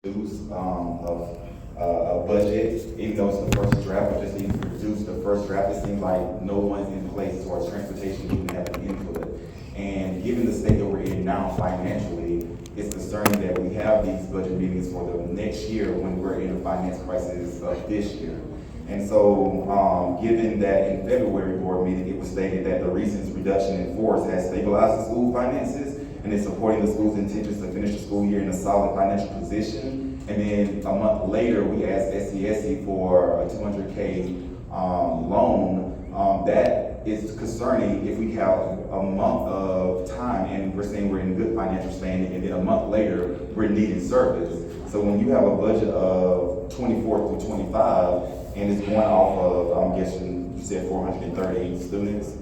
of a budget, even though it's the first draft, we just need to produce the first draft. It seems like no one's in place towards transportation even having input. And given the state that we're in now financially, it's concerning that we have these budget meetings for the next year when we're in a finance crisis of this year. And so, given that in February board meeting, it was stated that the recent reduction in force has stabilized the school finances and is supporting the school's intentions to finish the school year in a solid financial position. And then a month later, we asked SCSC for a $200K loan. That is concerning if we have a month of time and we're saying we're in good financial standing, and then a month later, we're needing service. So when you have a budget of 24 through 25, and it's going off of, I'm guessing you said 430 students,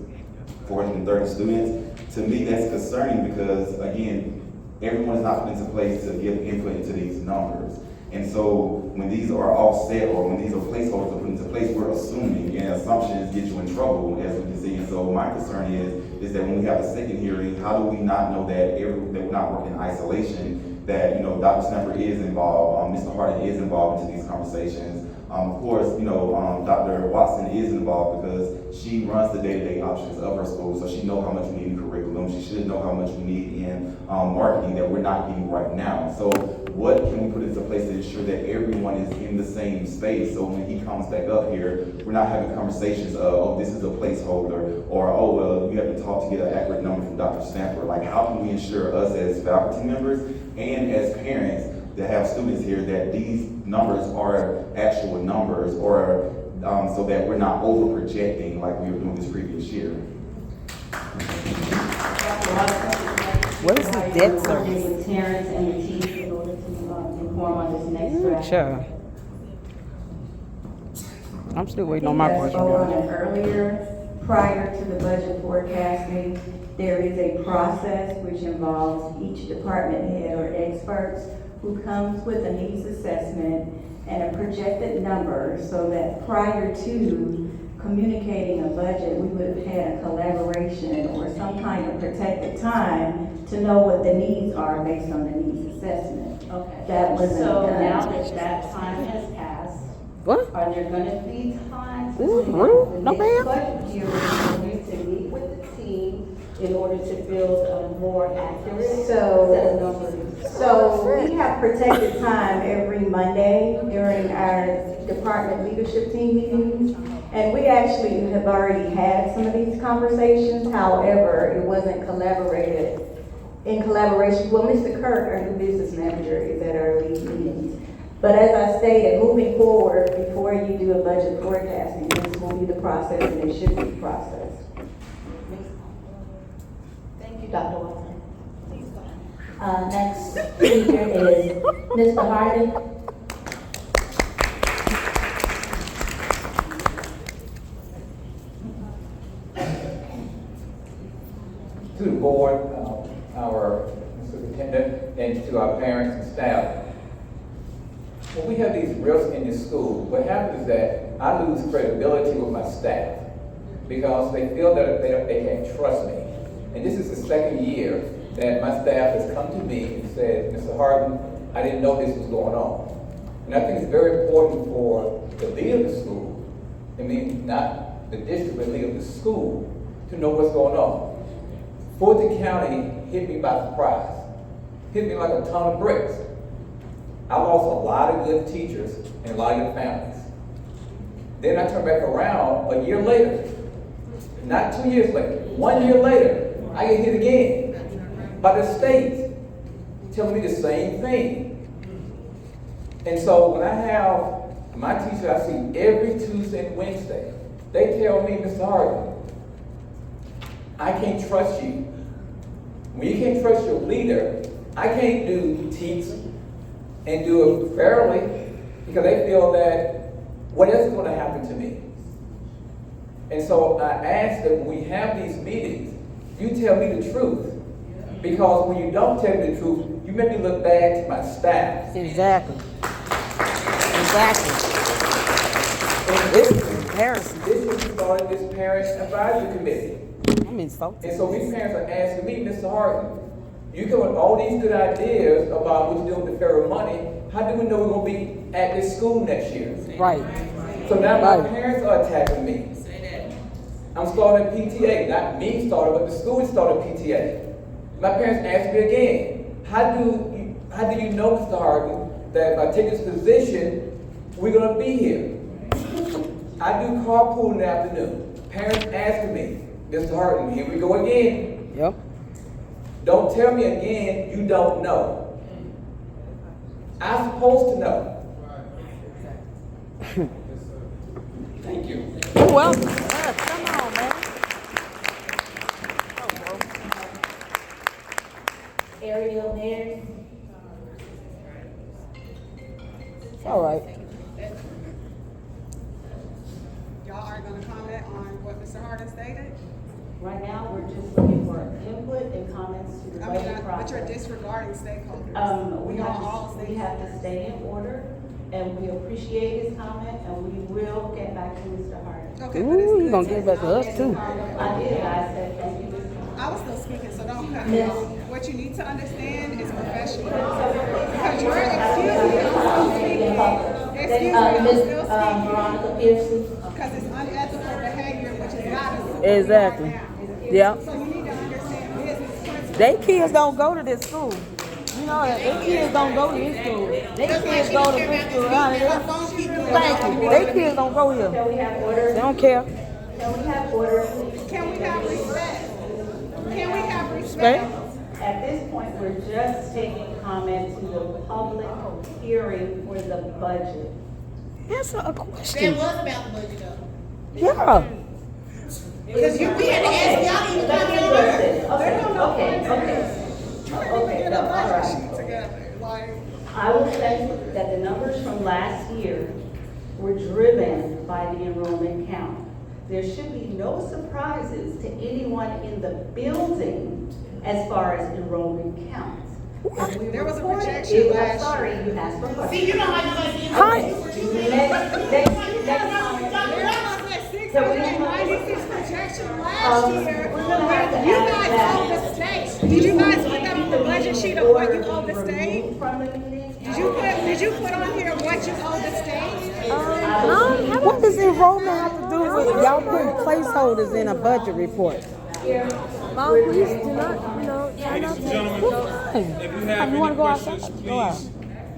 430 students. To me, that's concerning because, again, everyone is not put into place to give input into these numbers. And so when these are all set or when these are placeholders are put into place, we're assuming, and assumptions get you in trouble, as we can see. And so my concern is that when we have a second hearing, how do we not know that we're not working in isolation, that, Dr. Snapper is involved, Mr. Harding is involved into these conversations. Of course, Dr. Watson is involved because she runs the day-to-day options of her school, so she knows how much we need in curriculum. She should know how much we need in marketing that we're not getting right now. So what can we put into place to ensure that everyone is in the same space, so when he comes back up here, we're not having conversations of, oh, this is a placeholder, or, oh, well, you have to talk to get an accurate number from Dr. Stamper. Like, how can we ensure us as faculty members and as parents that have students here that these numbers are actual numbers, or so that we're not over projecting like we were doing this previous year? What is the debt service? With Terrence and the chief in order to inform on this next draft. Sure. I'm still waiting on my question. Earlier, prior to the budget forecasting, there is a process which involves each department head or experts who comes with a needs assessment and a projected number, so that prior to communicating a budget, we would have had a collaboration or some kind of protected time to know what the needs are based on the needs assessment. Okay. That wasn't So done. now that time has passed, What? are there gonna be times Ooh, when no, this ma'am. budget hearing for you to meet with the team in order to build a more accurate set of numbers? So we have protected time every Monday during our department leadership team meetings. And we actually have already had some of these conversations. However, it wasn't in collaboration. Well, Mr. Kirk, our new business manager, is at our lead meetings. But as I stated, moving forward, before you do a budget forecasting, this will be the process, and it should be the process. Thank you, Dr. Watson. Next speaker is Mr. Harding. To the board, our superintendent, and to our parents and staff. When we have these risks in the school, what happens is that I lose credibility with my staff because they feel that they can't trust me. And this is the second year that my staff has come to me and said, Mr. Hardin, I didn't know this was going on. And I think it's very important for the leader of the school, not the district, but the leader of the school, to know what's going on. Fulton County hit me by surprise, hit me like a ton of bricks. I lost a lot of good teachers and a lot of good families. Then I turned back around a year later, not 2 years later, 1 year later, I get hit again by the state telling me the same thing. And so when I have my teacher I see every Tuesday and Wednesday, they tell me, Mr. Hardin, I can't trust you. When you can't trust your leader, I can't teach and do it fairly because they feel that what else is going to happen to me? And so I ask that when we have these meetings, you tell me the truth. Because when you don't tell me the truth, you make me look bad to my staff. Exactly. This is comparison. This is started this parent advisory committee. I'm insulted. And so these parents are asking me, Mr. Hardin, you come with all these good ideas about what you're doing with the federal money. how do we know we're gonna be at this school next year? Right. So now my Right. parents are attacking me. I'm starting a PTA, not me starting, but the school started PTA. My parents asked me again, how do you know, Mr. Harden, that if I take this position, we're gonna be here? I do carpool in the afternoon. Parents asking me, Mr. Harden, here we go again. Yep. Don't tell me again you don't know. I'm supposed to know. Thank you. You're welcome. Yes, come on, man. Ariel there. It's all right. Y'all aren't gonna comment on what Mr. Harden stated? Right now, we're just looking for input and comments to the I mean, budget but you're process. disregarding stakeholders. We We are all we have to stay in order, and we appreciate his comment, and we will get back to Mr. Harden. Okay, but it's Ooh, good you gonna to get back to us too. I did, I said, thank you. I was still speaking, so don't cut me off. What you need to understand is professional. Because you're, excuse me, I'm still speaking. Excuse me, I'm Miss still speaking. Veronica Pearson. Because it's unethical behavior, which is not a school we are Exactly. now. Yep. So you need to understand business principles. They kids don't go to this school. You know that. They kids don't go to this school. They kids go to this school. Thank you. They kids don't go here. Can we have order? They don't care. Can we have order? Can we have respect? Can we have Respect? respect? At this point, we're just taking comment to the public hearing for the budget. Answer a question. It was about the budget though. Yeah. Because we had to ask y'all even Let's come address here. this. Okay, no, all right. Together, like. I will say that the numbers from last year were driven by the enrollment count. There should be no surprises to anyone in the building as far as enrollment counts. As we There was a reported, projection I'm last sorry, you asked for a See, question. you don't like nobody seeing Hi. Next comment. There was a 696 projection last year. We're gonna have to You add guys that. owe the state. Did you guys put that on the budget sheet of what you owe the state? From the meeting. Did you put on here what you owe the state? What does enrollment have to do with y'all putting placeholders in a budget report? Mom, please do not, try not Ladies and to. gentlemen, if you have You wanna any go questions, outside? Go out. please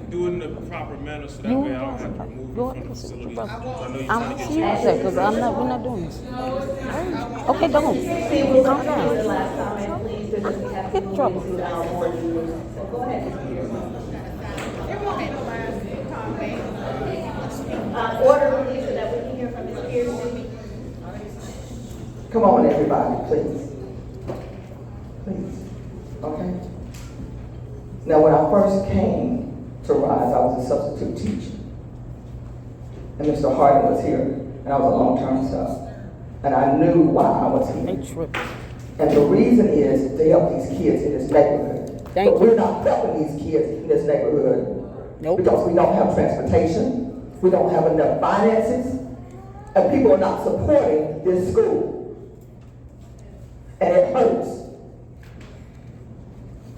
do it in the proper manner so that You way I wanna don't have go to remove Go you from the facility. I know you're I'm trying to see get you there, because we're not doing this. Okay, don't. See, we'll Calm the down. last comment, please, because we have to Get in move trouble. into our board meeting. So go ahead, Ms. Pearson. It won't be no last comment. Order, please, so that we can hear from Ms. Pearson. Come on, everybody, please. Please. Okay? Now, when I first came to Rise, I was a substitute teacher. And Mr. Harden was here, and I was a long-term sub. And I knew why I was They here. tripping. And the reason is to help these kids in this neighborhood. Thank But you. we're not helping these kids in this neighborhood. Nope. Because we don't have transportation, we don't have enough finances, and people are not supporting this school. And it hurts.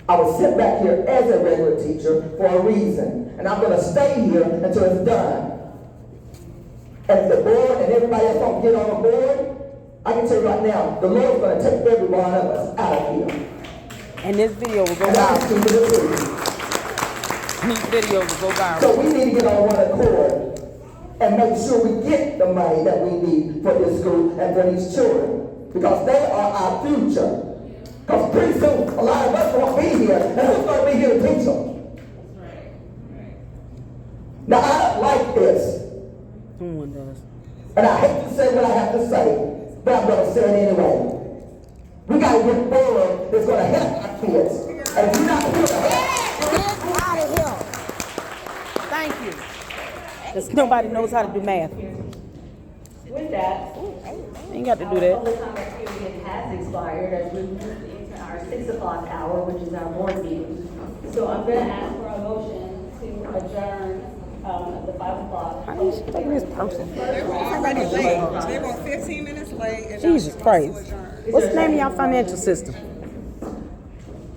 I was sent back here as a regular teacher for a reason, and I'm gonna stay here until it's done. And if the board and everybody else don't get on the board, I can tell you right now, the Lord's gonna take every one of us out of here. And this video will go And I'm viral. speaking the truth. These videos will go viral. So we need to get on one accord and make sure we get the money that we need for this school and for these children, because they are our future. Because pretty soon, a lot of us won't be here, and who's going to be here to teach them? Now, I don't like this, No one does. and I hate to say what I have to say, but I'm going to say it anyway. We got to get forward that's going to help our kids. And if you're not here to help, Get out of here. Thank you. Because nobody knows how to do math. With that, Ain't got to do our that. public comment period has expired as we move into our 6 o'clock hour, which is our board meeting. So I'm going to ask for a motion to adjourn the 5 o'clock. How you taking this person? They were already late. They were 15 minutes late. and Jesus now Christ. we're supposed to adjourn. What's the name of your financial system?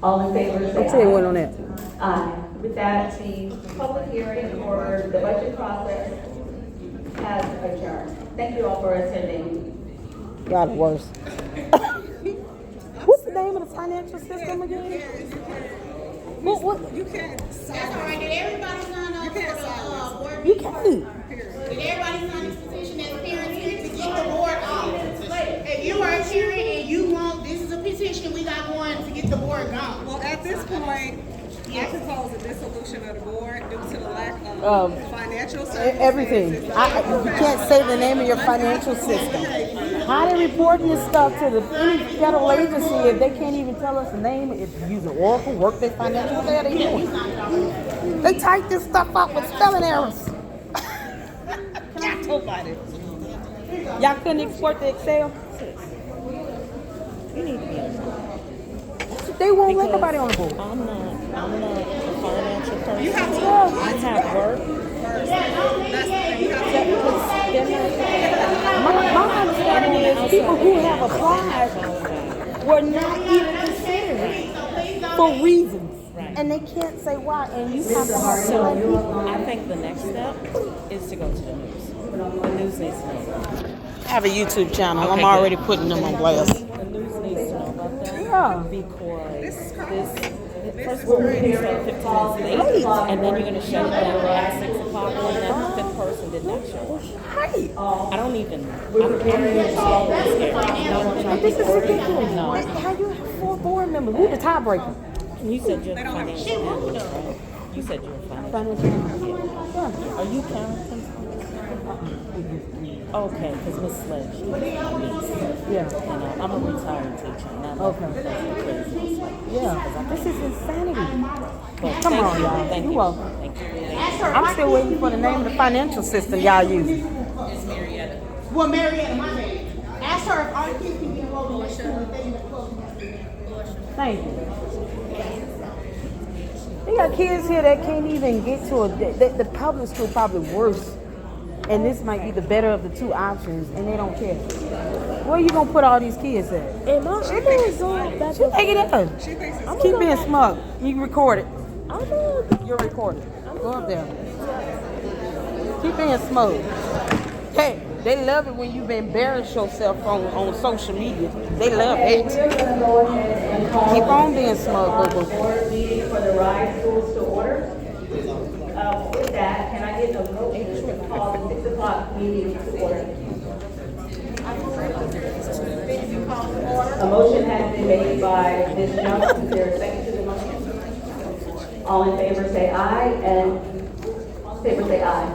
All in favor, say I'm saying aye. one on that. Aye. With that, the public hearing for the budget process has adjourned. Thank you all for attending. Y'all the worst. What's the name of the financial system again? What? You can't That's all sign. right. Did everybody sign up for the board You meeting? can't. Did everybody sign this petition as parents here to get the board off? If you are a parent and you want, this is a petition we got going to get the board gone. Well, at this point, I propose a dissolution of the board due to the lack of financial services. Everything. You can't say the name of your financial system. How they reporting this stuff to any federal agency if they can't even tell us the name? If you use Oracle, Workday Financial, what the hell they doing? They type this stuff up with spelling errors. Can I talk about it? Y'all couldn't export the Excel? You need to be. They won't let nobody on the board. I'm not a financial person. You have to I have work. first. That's the thing. You have to. My understanding is people who have applied were not even considered for reasons. And they can't say why. And you have to have So people. I think the next step is to go to the news. The news needs to know. I have a YouTube channel. Okay, I'm already putting them on blast. The news needs to know about that. Yeah. Because This is first of all, we're going to start 15 minutes late, and then you're going to shut it down at 6 o'clock when that fifth person did not show up. Right. I don't even, I'm really scared. I think it's ridiculous. No. How you have 4 board members? Who's the tiebreaker? You said you're the financial analyst, right? You said you're a financial Financial analyst. analyst. Are you Carrington? Okay, because Miss Sledge, she's my niece. Yeah. And I'm a retired teacher. And I'm Okay. crazy. Yeah. This is insanity. But Come thank on, you. y'all. Thank You you. welcome. Thank you. I'm still waiting for the name of the financial system y'all use. Well, Marietta, my bad. Ask her if our kids can be enrolled in the school if they in the closing. Thank you. They got kids here that can't even get to the public school probably worse. And this might be the better of the 2 options, and they don't care. Where you gonna put all these kids at? And I'm always going back She take it in. She thinks it's Keep being smug. You record it. I'm a, You're recorded. Go up there. Keep being smug. Hey, they love it when you embarrass yourself on social media. They love Okay, it. we're gonna go ahead and call. Keep on being smug, boo-boo. Board meeting for the RISE schools to order. With that, can I get a motion to call the 6 o'clock meeting to order? A motion has been made by Ms. Johnson. Is there a second to the motion? All in favor say aye, and all in favor say aye.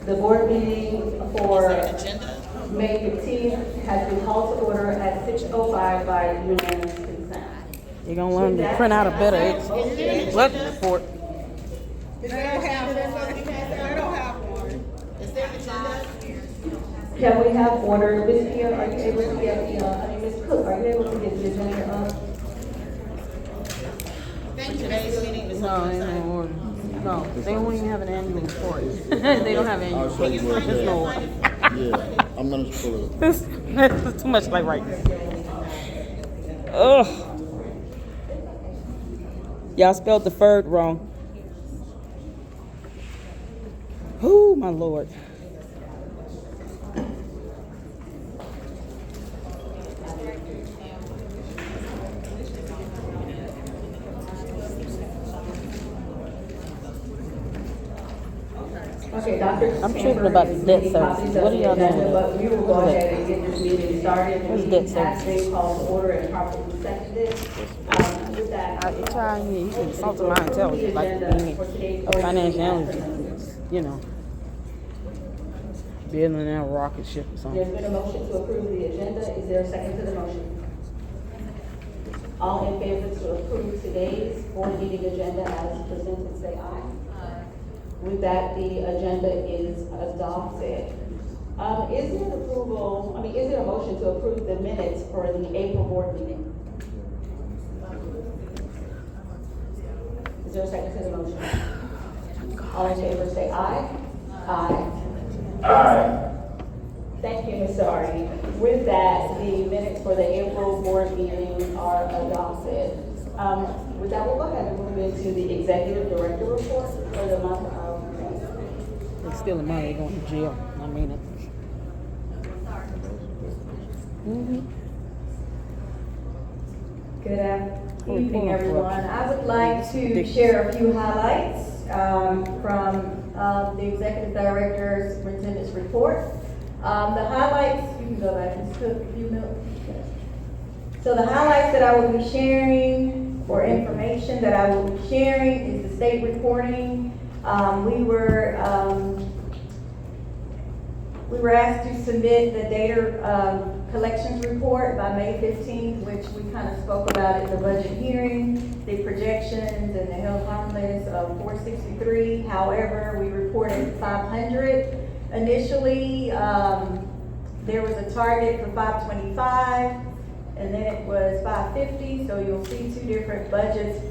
The board meeting for May 15th has been called to order at 6:05 by unanimous consent. You're gonna learn to print out a better what report. They don't have one. They don't have one. Can we have order? Ms. Pierre, are you able to get Ms. Cook, are you able to get the agenda up? Today's meeting is. No, ain't no order. No, they don't even have an annual report. They don't have annual report. There's no order. Yeah, I'm gonna pull it. It's too much like right now. Ugh. Y'all spelled the third wrong. Oh, my Lord. Okay, Dr. I'm tripping about the debt services. What are y'all doing? But we will go ahead and get this meeting started. What's The debt meeting has services? been called to order and properly seconded. With that, I try and you can insult my intelligence like being a financial analyst, you know, building a rocket ship or there's something. been a motion to approve the agenda. Is there a second to the motion? All in favor to approve today's board meeting agenda as presented, say aye. With that, the agenda is adopted. Is there a motion to approve the minutes for the April board meeting? Is there a second to the motion? All in favor say aye. Aye. Aye. Thank you, Mr. Hardy. With that, the minutes for the April board meeting are adopted. With that, we'll go ahead and move into the executive director report for the month of May. They're stealing money, they're going to jail. I mean it. Good evening, everyone. I would like to share a few highlights from the Executive Director's Superintendent's report. The highlights, you can go back and took a few minutes. So the highlights that I will be sharing, or information that I will be sharing, is the state reporting. We were asked to submit the data collections report by May 15th, which we kind of spoke about in the budget hearing, the projections and the health harmless of 463. However, we reported 500. Initially, there was a target for 525, and then it was 550, so you'll see two different budgets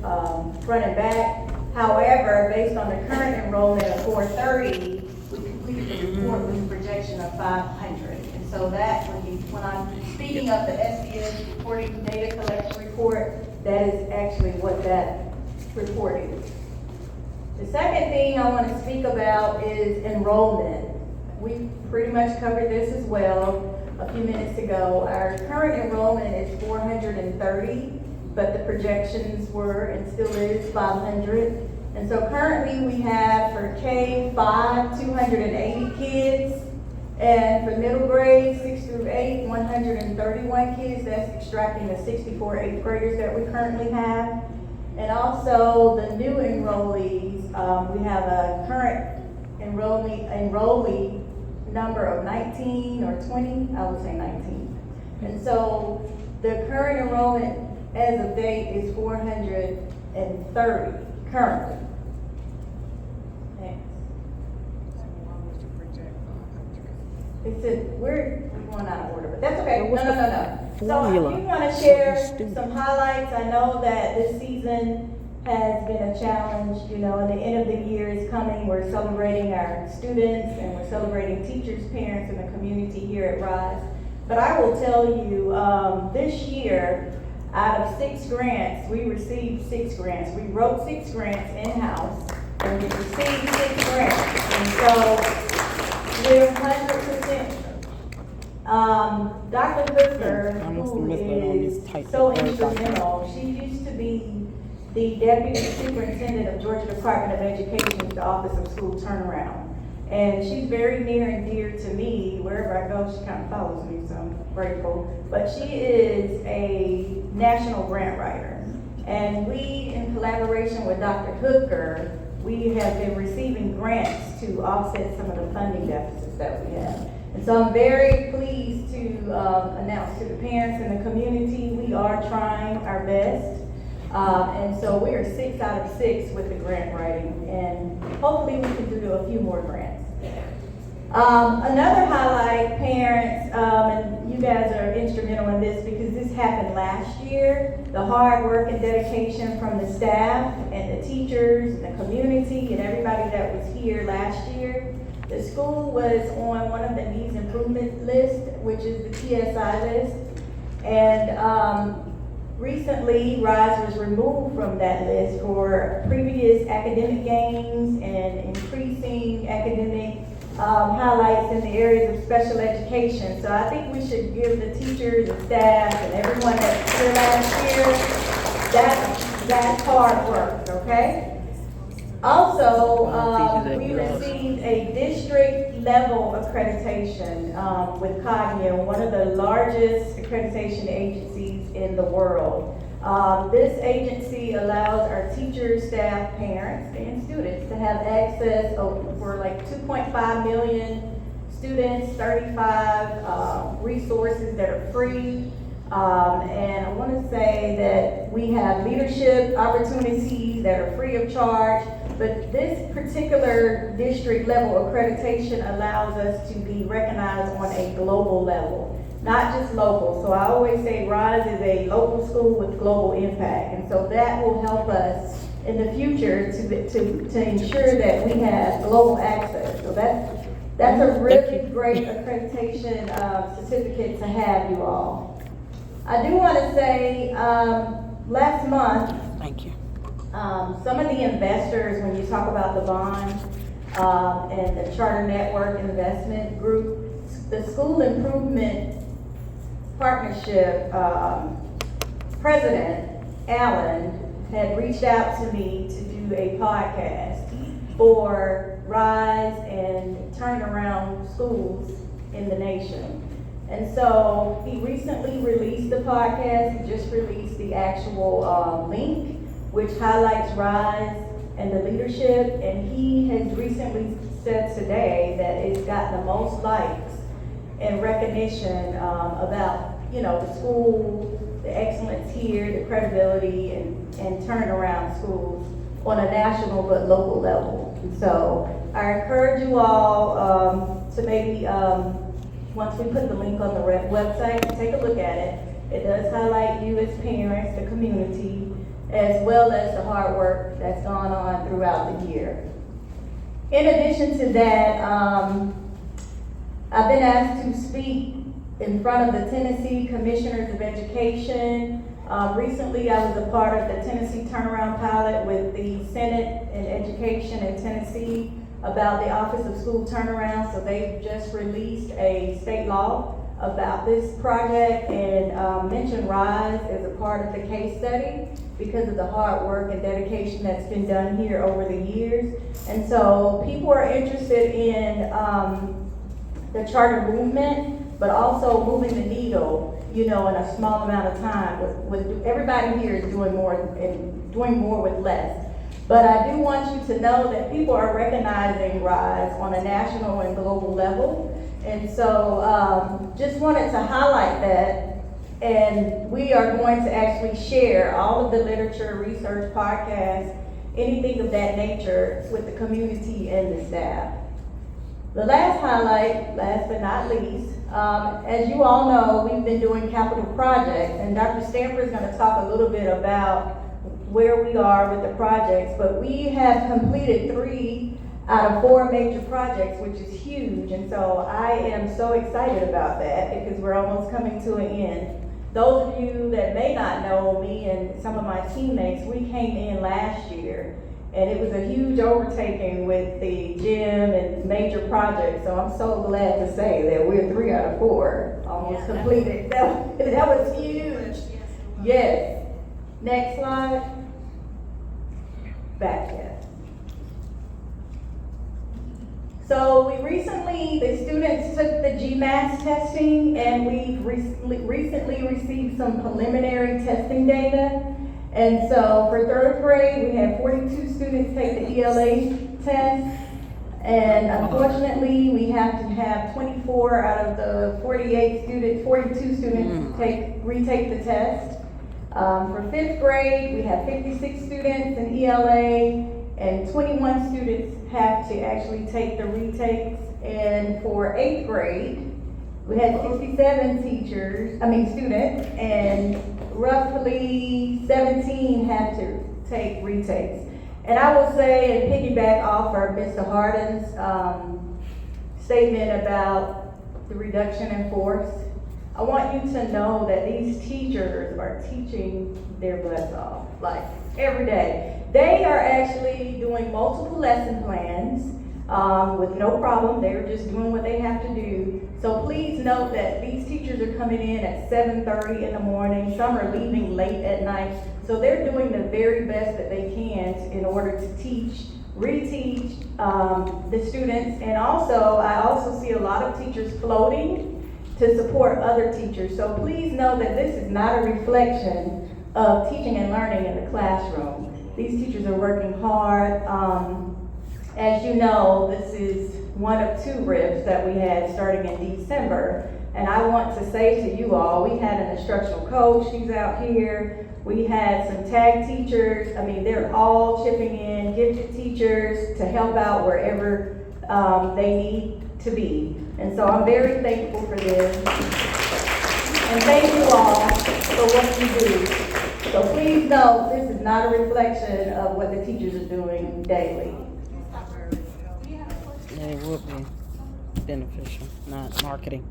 front and back. However, based on the current enrollment of 430, we completed the report with a projection of 500. And so that, when I'm speaking of the SDS reporting data collection report, that is actually what that report is. The second thing I want to speak about is enrollment. We pretty much covered this as well a few minutes ago. Our current enrollment is 430, but the projections were and still is 500. And so currently we have for K-5, 280 kids, and for middle grade, 6 through 8, 131 kids. That's extracting the 64 8th graders that we currently have. And also the new enrollees, we have a current enrollee number of 19 or 20, I would say 19. And so the current enrollment as of date is 430 currently. Next. It said we're going out of order, but that's okay. No. So if you want to share some highlights, I know that this season has been a challenge, and the end of the year is coming. We're celebrating our students and we're celebrating teachers, parents, and the community here at RISE. But I will tell you, this year, out of 6 grants, we received 6 grants. We wrote 6 grants in-house, and we received 6 grants. And so we're 100%. Dr. Hooker, who is so instrumental, she used to be the Deputy Superintendent of Georgia Department of Education's Office of School Turnaround. And she's very near and dear to me. Wherever I go, she kind of follows me, so I'm grateful. But she is a national grant writer. And we, in collaboration with Dr. Hooker, we have been receiving grants to offset some of the funding deficits that we have. And so I'm very pleased to announce to the parents and the community, we are trying our best. And so we are 6 out of 6 with the grant writing, and hopefully we can do a few more grants. Another highlight, parents, and you guys are instrumental in this because this happened last year, the hard work and dedication from the staff and the teachers and the community and everybody that was here last year. The school was on one of the needs improvement list, which is the TSI list, and recently, RISE was removed from that list for previous academic gains and increasing academic highlights in the areas of special education. So I think we should give the teachers and staff and everyone that's here last year, that's hard work, okay? Also, we received a district level accreditation with Cognia, one of the largest accreditation agencies in the world. This agency allows our teachers, staff, parents, and students to have access for like 2.5 million students, 35 resources that are free. And I want to say that we have leadership opportunities that are free of charge. But this particular district level accreditation allows us to be recognized on a global level, not just local. So I always say RISE is a local school with global impact. And so that will help us in the future to ensure that we have global access. So that's a really great accreditation certificate to have, you all. I do want to say last month, thank you. Some of the investors, when you talk about the bond, and the Charter Network Investment Group, the School Improvement Partnership, President Allen had reached out to me to do a podcast for Rise and Turnaround Schools in the nation. And so he recently released the podcast. He just released the actual link, which highlights Rise and the leadership. And he has recently said today that it's gotten the most likes and recognition about, you know, the school, the excellence here, the credibility, and turning around schools on a national but local level. And so I encourage you all to maybe, once we put the link on the website, take a look at it. It does highlight you as parents, the community, as well as the hard work that's gone on throughout the year. In addition to that, I've been asked to speak in front of the Tennessee Commissioners of Education. Recently, I was a part of the Tennessee Turnaround Pilot with the Senate and Education in Tennessee about the Office of School Turnaround. So they've just released a state law about this project and mentioned Rise as a part of the case study because of the hard work and dedication that's been done here over the years. And so people are interested in the charter movement, but also moving the needle, you know, in a small amount of time. With everybody here is doing more and doing more with less. But I do want you to know that people are recognizing Rise on a national and global level. And so just wanted to highlight that. And we are going to actually share all of the literature, research, podcasts, anything of that nature with the community and the staff. The last highlight, last but not least, as you all know, we've been doing capital projects, and Dr. Stamper is going to talk a little bit about where we are with the projects, but we have completed 3 out of 4 major projects, which is huge, and so I am so excited about that because we're almost coming to an end. Those of you that may not know me and some of my teammates, we came in last year, and it was a huge overtaking with the gym and major projects, so I'm so glad to say that we're 3 out of 4 almost completed. That was huge. Yes. Next slide. Back here. So we recently, the students took the GMAT testing, and we recently received some preliminary testing data. And so for 3rd grade, we had 42 students take the ELA test. And unfortunately, we have to have 24 out of the 42 students retake the test. For 5th grade, we have 56 students in ELA, and 21 students have to actually take the retakes. And for 8th grade, we had 67 students, and roughly 17 had to take retakes. And I will say, and piggyback off of Mr. Harden's statement about the reduction in force, I want you to know that these teachers are teaching their butts off, like every day. They are actually doing multiple lesson plans with no problem. They're just doing what they have to do. So please note that these teachers are coming in at 7:30 in the morning. Some are leaving late at night. So they're doing the very best that they can in order to teach, reteach the students. And also, I also see a lot of teachers floating to support other teachers. So please know that this is not a reflection of teaching and learning in the classroom. These teachers are working hard. As you know, this is one of 2 RIFs that we had starting in December. And I want to say to you all, we had an instructional coach, she's out here. We had some tag teachers. I mean, they're all chipping in, gifted teachers to help out wherever they need to be. And so I'm very thankful for this. And thank you all for what you do. So please know this is not a reflection of what the teachers are doing daily. Yeah, it would be beneficial, not marketing.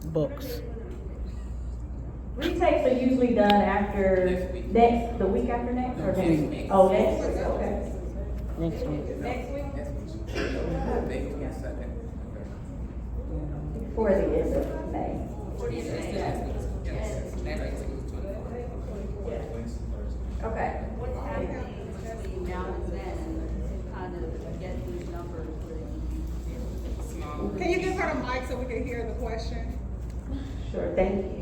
Books. Retakes are usually done after Next week. the week after next, or Next next? week. Oh, next week, okay. Next week. Next week? May 22nd. For the end of May. Okay. What's happening between now and then to kind of get these numbers where they need to be? Can you give her the mic so we can hear the question? Sure, thank you.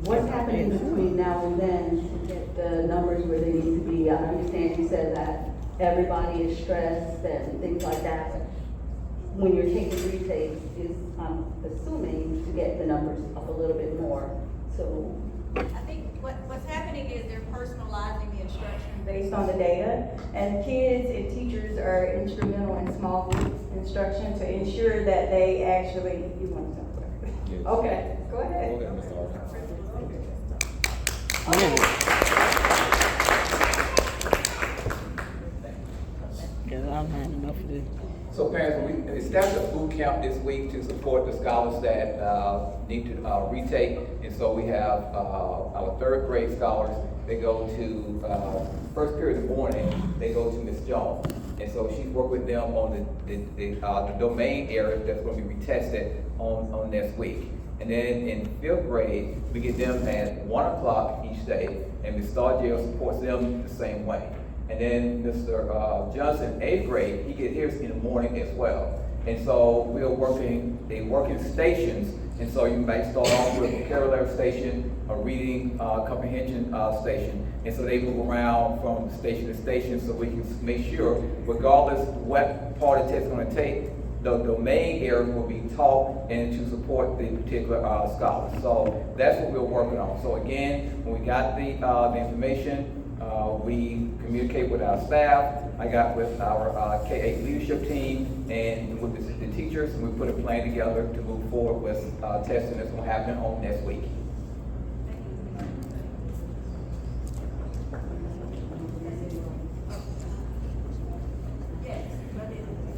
What's happening between now and then to get the numbers where they need to be? I understand you said that everybody is stressed and things like that, but when you're taking retakes, is, I'm assuming, to get the numbers up a little bit more, so. I think what's happening is they're personalizing the instruction. Based on the data, and kids and teachers are instrumental in small group instruction to ensure that they actually, you want to say? Yes. Okay, go ahead. Go ahead, Ms. Hart. Cause I've had enough of this. So parents, we established a boot camp this week to support the scholars that need to retake. And so we have our third grade scholars. They go to first period of the morning. They go to Ms. Jones, and so she's worked with them on the domain areas that's going to be retested on next week. And then in fifth grade, we get them at 1 o'clock each day, and Ms. Stargell supports them the same way. And then Mr. Johnson, 8th grade, he gets his in the morning as well. And so we're they work in stations, and so you might start off with a vocabulary station, a reading comprehension station. And so they move around from station to station so we can make sure, regardless what part of the test is going to take, the domain area will be taught and to support the particular scholar. So that's what we're working on. So again, when we got the information, we communicate with our staff. I got with our K-8 leadership team and with the teachers, and we put a plan together to move forward with testing that's going to happen on next week. Yes, but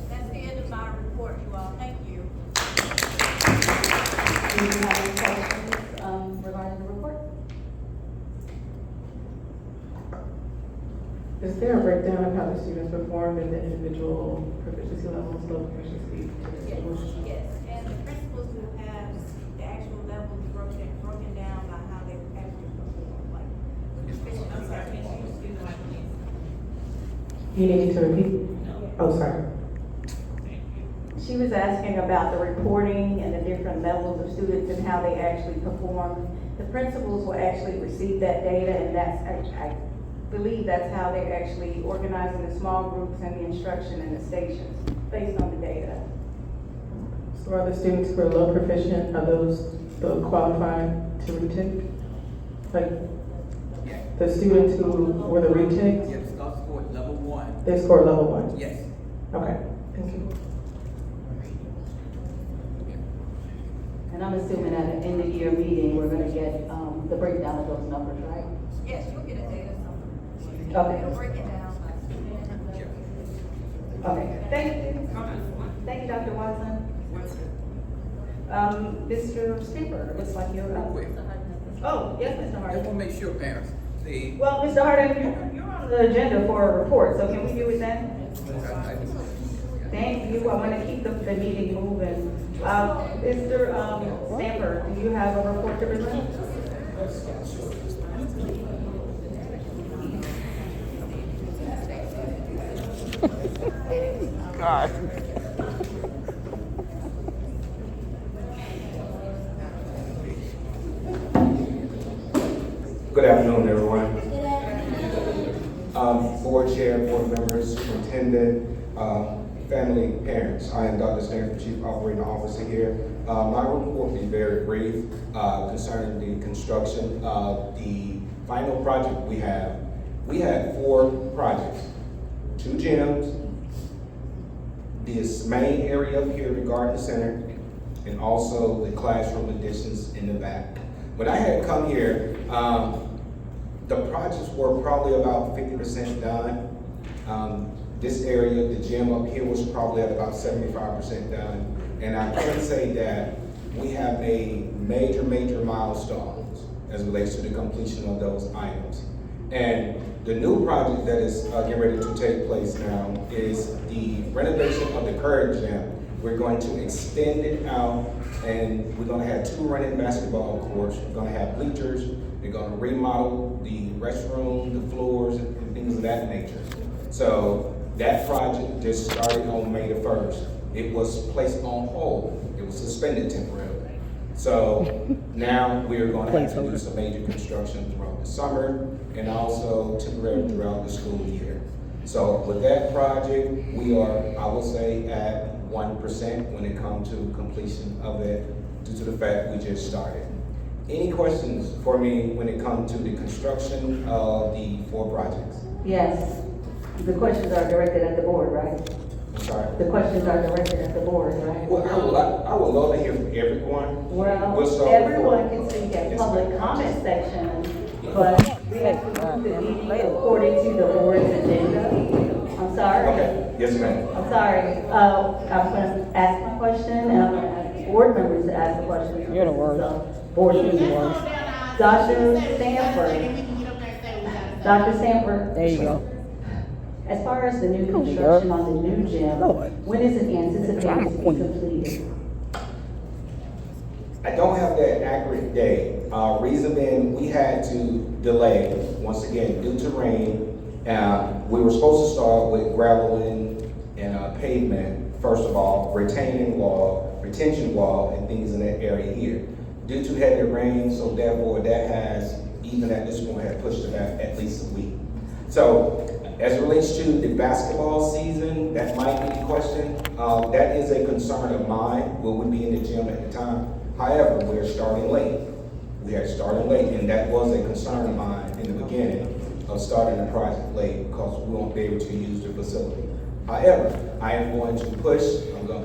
that's the end of my report, you all. Thank you. Do you have any questions regarding the report? Is there a breakdown of how the students performed in the individual proficiency levels, low proficiency? Yes, and the principals will have the actual levels broken down by how they actually perform, like, I'm sorry, You need me to repeat? Oh, sorry. She was asking about the reporting and the different levels of students and how they actually perform. The principals will actually receive that data, and that's, I believe that's how they're actually organizing the small groups and the instruction in the stations, based on the data. So are the students who are low proficient, are those qualified to retake? Like, the students who were the retakes? Yes, scholars scored level 1. They scored level 1? Yes. Okay, thank you. And I'm assuming at an end of year meeting, we're gonna get, the breakdown of those numbers, right? yes, you'll get a data summary. Okay. It'll break it down. Okay, thank you. Thank you, Dr. Watson. Mr. Skipper, looks like you're up. Real quick. Oh, yes, Mr. I just Harding. want to make sure parents, Well, Mr. Harding, you're on the agenda for a report, so can we do it then? Thank you, I want to keep the meeting moving. Mr. Stamper, do you have a report to present? God. Good afternoon, everyone. Board chair, board members, superintendent, family, parents. I am Dr. Stanford, Chief Operating Officer here. My report will be very brief concerning the construction of the final project we have. We had 4 projects, 2 gyms, this main area up here, the garden center, and also the classroom additions in the back. When I had come here, the projects were probably about 50% done. This area, the gym up here, was probably at about 75% done. And I can say that we have made major milestones as it relates to the completion of those items. And the new project that is getting ready to take place now is the renovation of the current gym. We're going to extend it out, and we're gonna have 2 running basketball courts. We're gonna have bleachers. We're gonna remodel the restroom, the floors, and things of that nature. So that project just started on May the 1st. It was placed on hold. It was suspended temporarily. So now we are going to have to do some major construction throughout the summer and also temporarily throughout the school year. So with that project, we are, I will say, at 1% when it comes to completion of it due to the fact we just started. Any questions for me when it comes to the construction of the 4 projects? Yes, the questions are directed at the board, right? I'm sorry. The questions are directed at the board, right? Well, I would love to hear from everyone. Well, We'll start everyone with- can speak at Yes, public ma'am. comment section, but we have to move the meeting according to the board's agenda. I'm sorry. Okay, yes, ma'am. I'm sorry. I'm gonna ask my question, and I'm gonna ask board members to ask the question. You're the worst. So, board members. Dr. Stanford. Dr. Stanford. There you go. As far as the new Oh, construction girl. on the new gym, Lord. when is it anticipated Drama to be queen. completed? I don't have that accurate date. Reason being, we had to delay, once again, due to rain. We were supposed to start with graveling and pavement, first of all, retaining wall, retention wall, and things in that area here. Due to heavy rain, so therefore that has, even at this point, had pushed it back at least a week. So, as it relates to the basketball season, that might be the question. That is a concern of mine. Will we be in the gym at the time? However, we're starting late. We are starting late, and that was a concern of mine in the beginning of starting the project late because we won't be able to use the facility. However, I am going to push, I'm going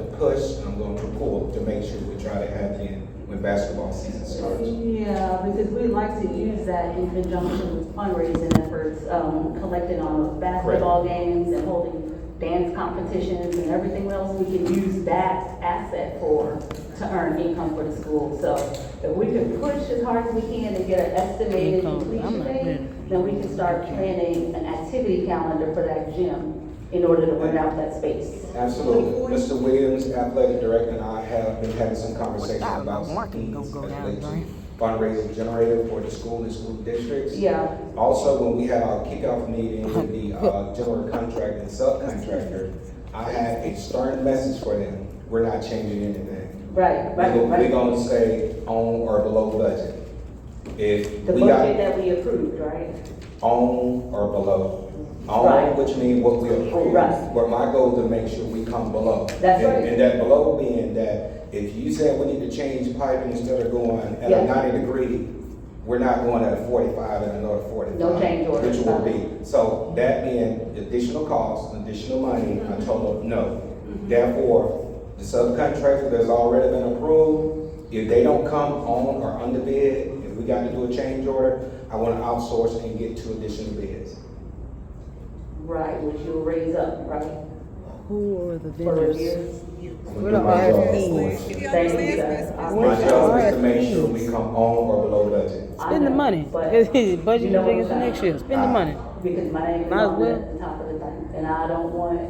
to pull to make sure we try to have it in when basketball season starts. Yeah, because we like to use that in conjunction with fundraising efforts, collecting on basketball games and holding dance competitions and everything else. We can use that asset to earn income for the school. So if we can push as hard as we can to get an estimated completion date, then we can start planning an activity calendar for that gym in order to rent out that space. Absolutely. Mr. Williams, athletic director, and I have been having some conversations about market needs gonna go as down, relates to right? fundraising generator for the school and school districts. Yeah. Also, when we had our kickoff meeting with the general contractor and subcontractor, I had a stern message for them. We're not changing anything. Right. We're gonna say on or below budget. If The we budget got that we approved, right? on or below. On, Right. which means what we approve. Right. But my goal is to make sure we come below. That's And- right. And that below being that if you said we need to change piping instead of going at Yeah. a 90-degree, we're not going at a 45 and another 45. No change order. Which will be, so that being additional cost, additional money, I told them no. Therefore, the subcontractor that's already been approved, if they don't come on or under bid, if we got to do a change order, I want to outsource and get 2 additional bids. Right, which you'll raise up, right? Who are the For vendors? reviews. We're the RFPs. If you Thank you, understand, sir. My job is to make sure we come on or below budget. Spend the money. Budget You know thing is what for I'm next year. Spend the money. Because my name is Might as on well. the top of the thing, and I don't want,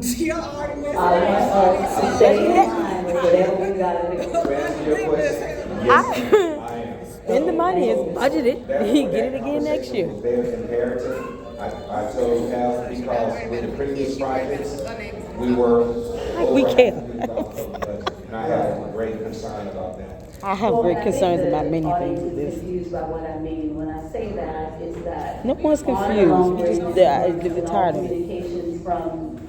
you already missed I want us to stay in line with whatever we gotta do. To answer your question, yes, I am. Spend the money. It's budgeted. That- Get that it again next year. conversation was very imperative. I told Al because with the previous projects, we were. We care. And I have a great concern about that. I have Well, great I think concerns the about many audience things with is this. confused by what I mean. When I say that, is that. No one's on the confused. long We just- range they're plan, tired all of it. communications from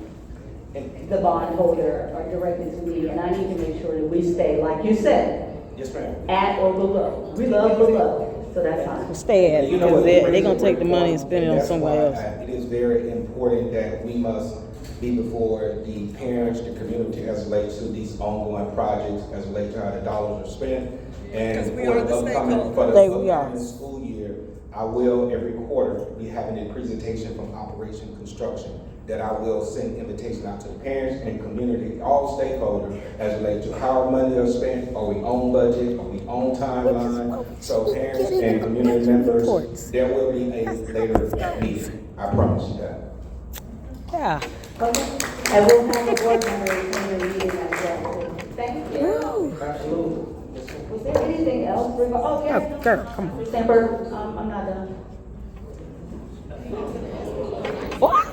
the bondholder are directed to me, and I need to make sure that we stay, like you said, Yes, ma'am. at or below. We love below, so that's fine. Stay at it You know because what, they're the gonna reason take the money and we're spend it on that's somewhere why else. It is very important that we must be before the parents, the community, as relates to these ongoing projects, as relates to how the dollars are spent. And Because we for are the the upcoming, stakeholders. for the They we are. upcoming school year, I will every quarter be having a presentation from Operation Construction that I will send invitation out to the parents and community, all stakeholders, as related to how money is spent, are we on budget, are we on timeline? So parents and community members, there will be a later meeting, I promise you that. Yeah. Okay, and we'll have a board member in the meeting as well. Thank you. Absolutely. Was there anything else? Oh, yes. Oh, girl, come on. December, I'm not done. What?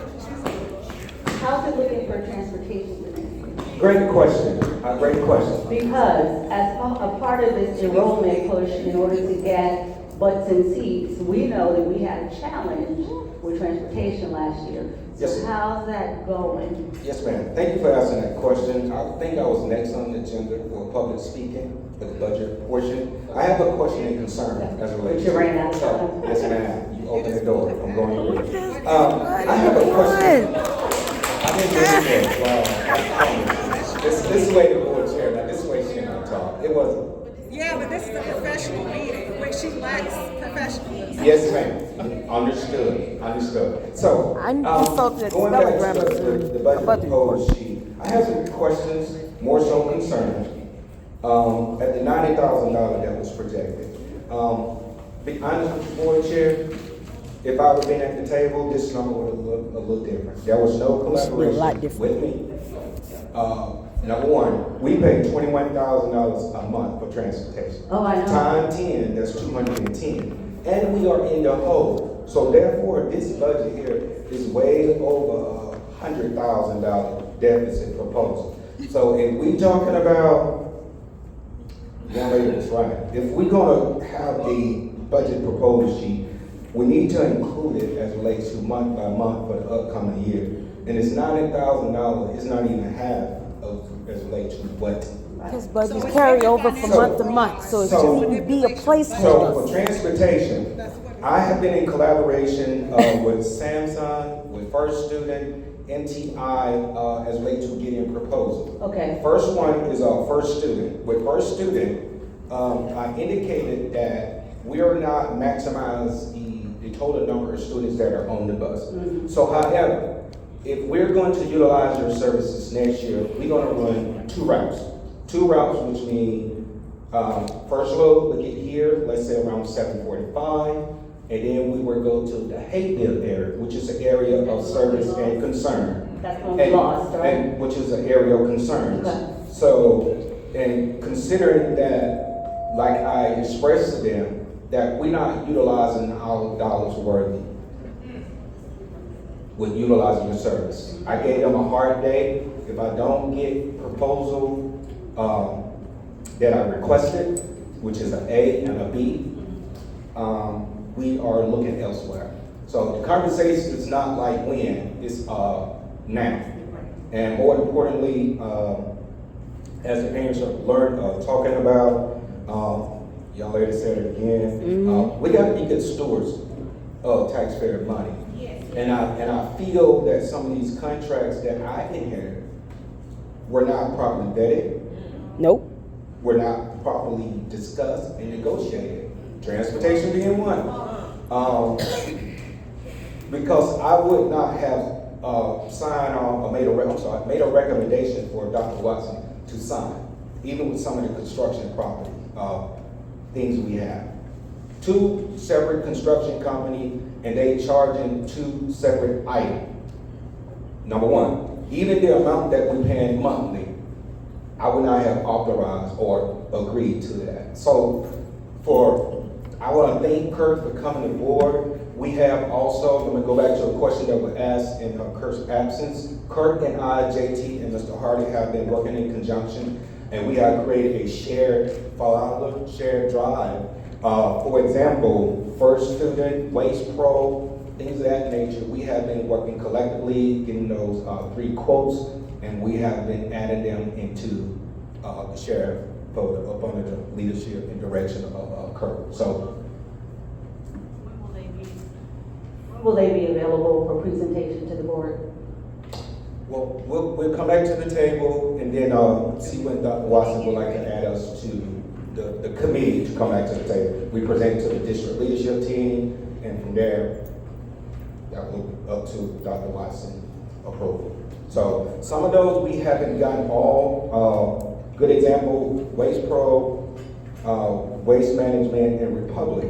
How's it looking for transportation for next year? Great question, great question. Because as a part of this enrollment push, in order to get butts and seats, we know that we had a challenge with transportation last year. Yes, So ma'am. how's that going? Yes, ma'am. Thank you for asking that question. I think I was next on the agenda for public speaking for the budget portion. I have a question and concern as it relates to. You ran out of time. Yes, ma'am. You opened the door. I'm going to. I have a question. I didn't get it. Wow. This is the way the board chair. Now this is the way she and I talk. It wasn't. Yeah, but this is a professional meeting, where she lacks professionalism. Yes, ma'am. Understood. So, I'm insulted at going spelling back grammar to the budget proposed sheet, I have some questions, more so concerns, at the $90,000 that was projected. Be honest with the board chair, if I would have been at the table, this number would have looked a little different. There was no collaboration with me. Number one, we pay $21,000 a month for transportation. Oh, I know. Time 10, that's 210. And we are in the hole. So therefore, this budget here is way over $100,000 deficit proposal. So if we talking about, young lady was right, if we're gonna have a budget proposal sheet, we need to include it as relates to month by month for the upcoming year. And it's $90,000, it's not even half of as relates to what. His budgets carry over from month to month, so it shouldn't be a So placeholder. for transportation, I have been in collaboration with Samsung, with First Student, NTI, as relates to getting a proposal. Okay. First one is First Student. With First Student, I indicated that we are not maximizing the total number of students that are on the bus. So however, if we're going to utilize your services next year, we're going to run two routes. Two routes, which mean first load will get here, let's say around 7:45, and then we will go to the Hayville area, which is an area of service and concern. That's when we lost, right? And which is an area of concern. Okay. So, and considering that, like I expressed to them, that we're not utilizing our dollars worthy with utilizing your service. I gave them a hard day. If I don't get proposal that I requested, which is an A and a B, we are looking elsewhere. So the conversation is not like when, it's now. And more importantly, as the parents are talking about, young lady said it again, we got to be good stewards of taxpayer money. And I feel that some of these contracts that I inherited were not properly vetted. Nope. Were not properly discussed and negotiated. Transportation being one. Because I would not have signed on or made a recommendation for Dr. Watson to sign, even with some of the construction property things we have. Two separate construction companies, and they charging two separate items. Number one, even the amount that we pay monthly, I would not have authorized or agreed to that. So I want to thank Kurt for coming aboard. We have also, let me go back to a question that was asked in Kurt's absence. Kurt and I, JT and Mr. Hardy have been working in conjunction, and we have created a shared drive. For example, First Student, Waste Pro, things of that nature. We have been working collectively, getting those 3 quotes, and we have been adding them into the share folder up under the leadership and direction of Kurt. So, Will they be available for presentation to the board? well, we'll come back to the table and then see when Dr. Watson would like to add us to the committee to come back to the table. We present to the district leadership team, and from there, that will up to Dr. Watson approval. So some of those we haven't gotten all. Good example, Waste Pro, Waste Management, and Republic,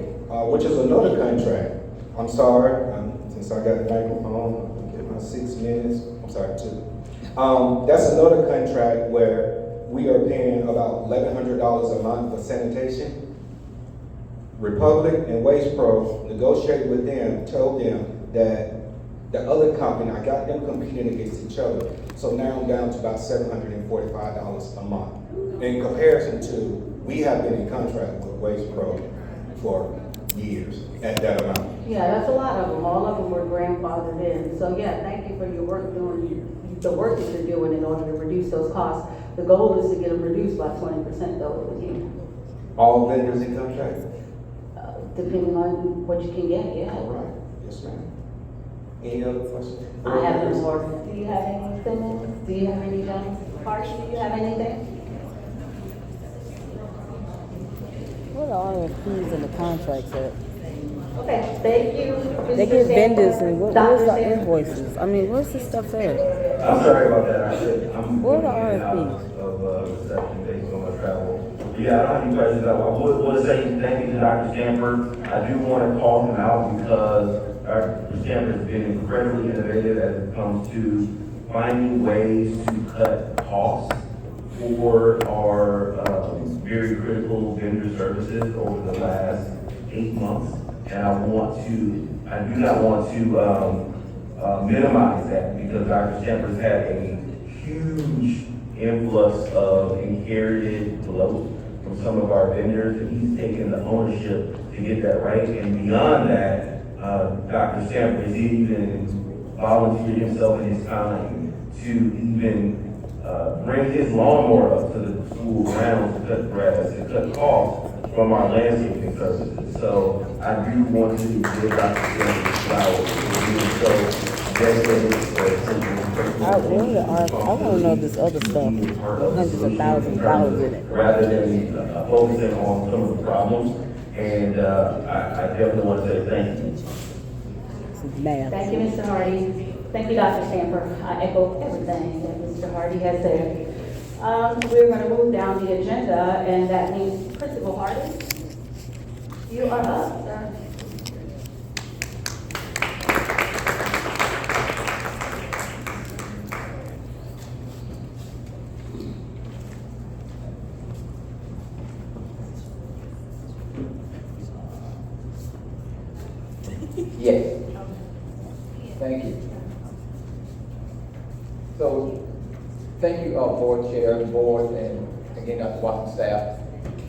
which is another contract. I'm sorry, since I got the microphone, I'll give my 6 minutes. I'm sorry, 2. That's another contract where we are paying about $1,100 a month for sanitation. Republic and Waste Pro negotiated with them, told them that the other company, I got them competing against each other. So now I'm down to about $745 a month. In comparison to, we have been in contract with Waste Pro for years at that amount. Yeah, that's a lot of them. All of them were grandfathered in. So yeah, thank you for your work the work that you're doing in order to reduce those costs. The goal is to get them reduced by 20% though with you. All vendors in contract? Depending on what you can get, yeah. All right, yes ma'am. Any other questions? I have no more. Do you have anything? Do you have anything? Parks, do you have anything? What are RFPs and the contracts at? Okay, thank you. They Mr. give Sanford. vendors and where's Dr. the Sanford. invoices? I mean, where's the stuff at? I'm sorry about that. I said I'm What are the going in and out RFPs? of reception based on my travel. Yeah, I don't have any questions. I would want to say thank you to Dr. Stanford. I do want to call him out because Dr. Stanford has been incredibly innovative as it comes to finding ways to cut costs for our very critical vendor services over the last 8 months. And I do not want to minimize that because Dr. Stanford's had a huge influx of inherited bloat from some of our vendors, and he's taken the ownership to get that right. And beyond that, Dr. Stanford has even volunteered himself and his time to even bring his lawnmower up to the school grounds to cut grass and cut costs from our landscaping services. So I do want to give Dr. Stanford flowers for being so dedicated I want to know this other stuff. Hundreds of thousands of dollars in it. rather than focusing on some of the problems. And I definitely want to say thank you. This is math. Thank you, Mr. Hardy. Thank you, Dr. Stanford. I echo everything that Mr. Hardy has said. We're going to move down the agenda, and that means Principal Hardy, you are up, sir. Yes. Thank you. So, thank you, board chair, board, and again, Dr. Watson staff.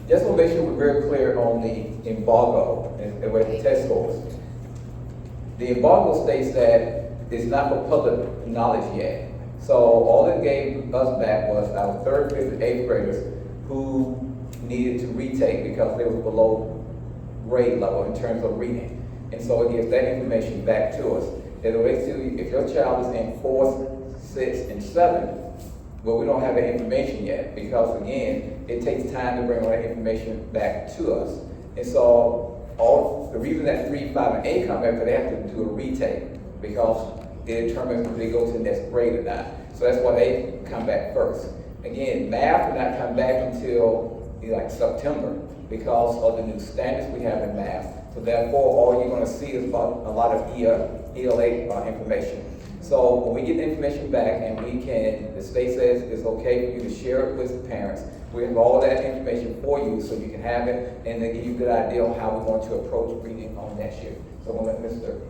Just want to make sure we're very clear on the embargo and where the test scores. The embargo states that it's not for public knowledge yet. So all it gave us back was our 3rd, 5th, and 8th graders who needed to retake because they were below grade level in terms of reading. And so it gives that information back to us. It'll basically, if your child is in 4th, 6th, and 7th, well, we don't have that information yet because, again, it takes time to bring all that information back to us. And so the reason that 3, 5, and 8 come back, because they have to do a retake because it determines if they go to the next grade or not. So that's why they come back first. Again, math will not come back until like September because of the new standards we have in math. So therefore, all you're going to see is about a lot of ELA information. So when we get the information back and the state says it's okay for you to share it with the parents, we have all that information for you so you can have it and then give you a good idea on how we're going to approach reading on next year. So I'm going to let Mr.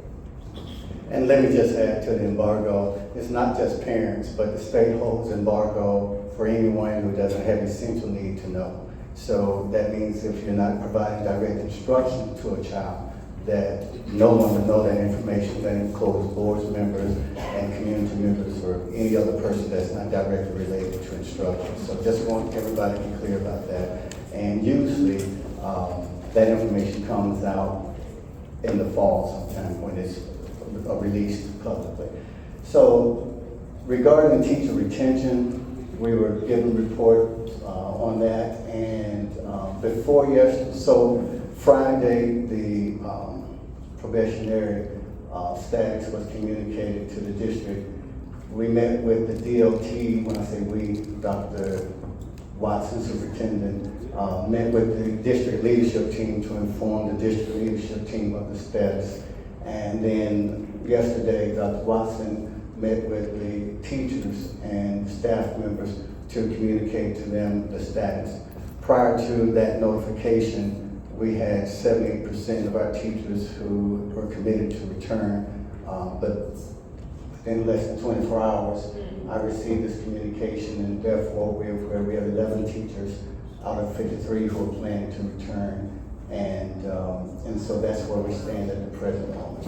And let me just add to the embargo, it's not just parents, but the state holds embargo for anyone who doesn't have essential need to know. So that means if you're not providing direct instruction to a child, that no one would know that information. That includes board members and community members or any other person that's not directly related to instruction. So just want everybody to be clear about that. And usually that information comes out in the fall sometime when it's released publicly. So regarding teacher retention, we were given reports on that, and before yesterday, so Friday, the probationary status was communicated to the district We met with the DLT, when I say we, Dr. Watson, superintendent, met with the district leadership team to inform the district leadership team of the status. And then yesterday, Dr. Watson met with the teachers and staff members to communicate to them the status. Prior to that notification, we had 78% of our teachers who were committed to return, but in less than 24 hours, I received this communication, and therefore we have 11 teachers out of 53 who are planning to return. And so that's where we stand at the present moment.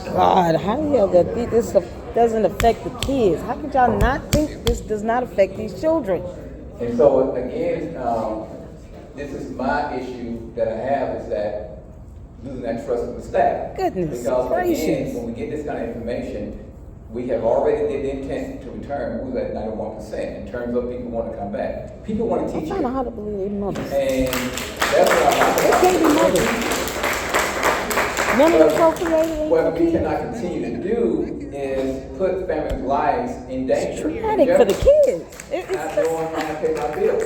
God, how do y'all that this doesn't affect the kids? How could y'all not think this does not affect these children? And so again, this is my issue that I have, is that losing that trust of the staff. Goodness because gracious. Again, when we get this kind of information, we have already did the intent to return. We was at 91% in terms of people want to come back. People want to teach. I don't know how to believe their mothers. And that's what I'm They can't be mothers. None of them procreated. What we cannot continue to do is put families' lives in danger. It's traumatic for the kids. Not knowing how to pay my bills.